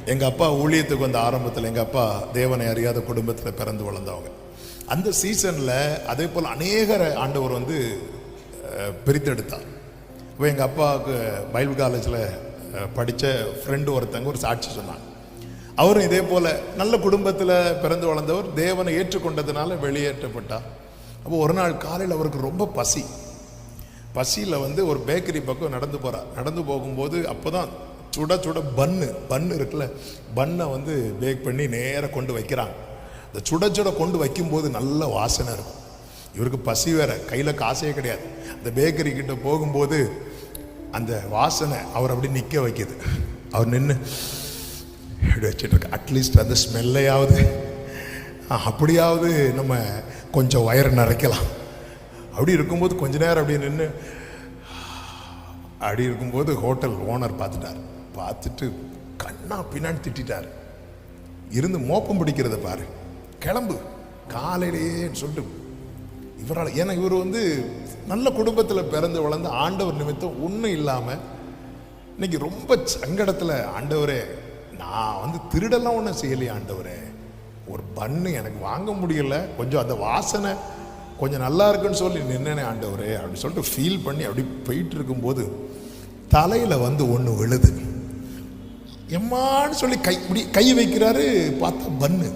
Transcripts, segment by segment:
எங்கள் அப்பா ஊழியத்துக்கு வந்த ஆரம்பத்தில் எங்கள் அப்பா தேவனை அறியாத குடும்பத்தில் பிறந்து வளர்ந்தவங்க. அந்த சீசனில் அதே போல் அநேகரை ஆண்டவர் வந்து பிரித்தெடுத்தார். இப்போ எங்கள் அப்பாவுக்கு பைபிள் காலேஜில் படித்த ஃப்ரெண்டு ஒருத்தங்க ஒரு சாட்சி சொன்னாங்க. அவரும் இதே போல் நல்ல குடும்பத்தில் பிறந்து வளர்ந்தவர், தேவனை ஏற்றுக்கொண்டதுனால வெளியேற்றப்பட்டார். அப்போ ஒரு நாள் காலையில் அவருக்கு ரொம்ப பசியில் வந்து ஒரு பேக்கரி பக்கம் நடந்து போகிறார். நடந்து போகும்போது அப்போ தான் சுட சுட பன்னு இருக்குல்ல, பன்னை வந்து பேக் பண்ணி நேராக கொண்டு வைக்கிறாங்க. இந்த சுட சுட கொண்டு வைக்கும்போது நல்ல வாசனை இருக்கும். இவருக்கு பசி வேற, கையில் காசே கிடையாது. அந்த பேக்கரி கிட்ட போகும்போது அந்த வாசனை அவர் அப்படி நிற்க வைக்கிது. அவர் நின்று இப்படி வச்சுட்டு இருக்கு. அட்லீஸ்ட் அந்த ஸ்மெல்லையாவது அப்படியாவது நம்ம கொஞ்சம் வயிறு நிறைக்கலாம். அப்படி இருக்கும்போது கொஞ்ச நேரம் அப்படி நின்று அப்படி இருக்கும்போது ஹோட்டல் ஓனர் பார்த்துட்டு கண்ணா பின்னாடி திட்டார். இருந்து மோப்பம் பிடிக்கிறத பாரு, கிளம்பு காலையிலேயே சொல்லிட்டு இவரால். ஏன்னா இவர் வந்து நல்ல குடும்பத்தில் பிறந்து வளர்ந்து ஆண்டவர் நிமித்தம் ஒன்றும் இல்லாமல் இன்னைக்கு ரொம்ப சங்கடத்தில், ஆண்டவரே நான் வந்து திருடெல்லாம் ஒன்றும் செய்யலையே ஆண்டவரே, ஒரு பன்னு எனக்கு வாங்க முடியல, கொஞ்சம் அந்த வாசனை கொஞ்சம் நல்லா இருக்குன்னு சொல்லி நின்னேனே ஆண்டவரே அப்படின்னு சொல்லிட்டு ஃபீல் பண்ணி அப்படி போயிட்டு இருக்கும்போது தலையில் வந்து ஒன்று விழுது. எம்மான்னு சொல்லி கை வைக்கிறாரு. பார்த்தா பன்னு.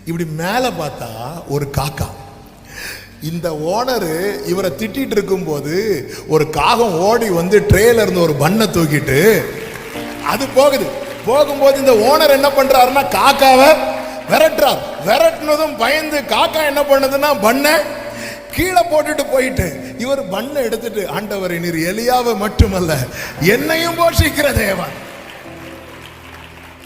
இப்படி மேலே பார்த்தா ஒரு காக்கா. இந்த ஓனரு இவரை திட்டிட்டு இருக்கும்போது ஒரு காகம் ஓடி வந்து ட்ரேல இருந்து ஒரு பன்னை தூக்கிட்டு அது போகும்போது இந்த ஓனர் என்ன பண்றாருன்னா காக்காவை விரட்டுறார். விரட்டுனதும் பயந்து காக்கா என்ன பண்ணுதுன்னா பன்னை கீழே போட்டுட்டு போயிட்டு இவர் பன்னை எடுத்துட்டு, ஆண்டவரை நீர் எலியாவை மட்டுமல்ல என்னையும் போஷிக்கிற தேவன்,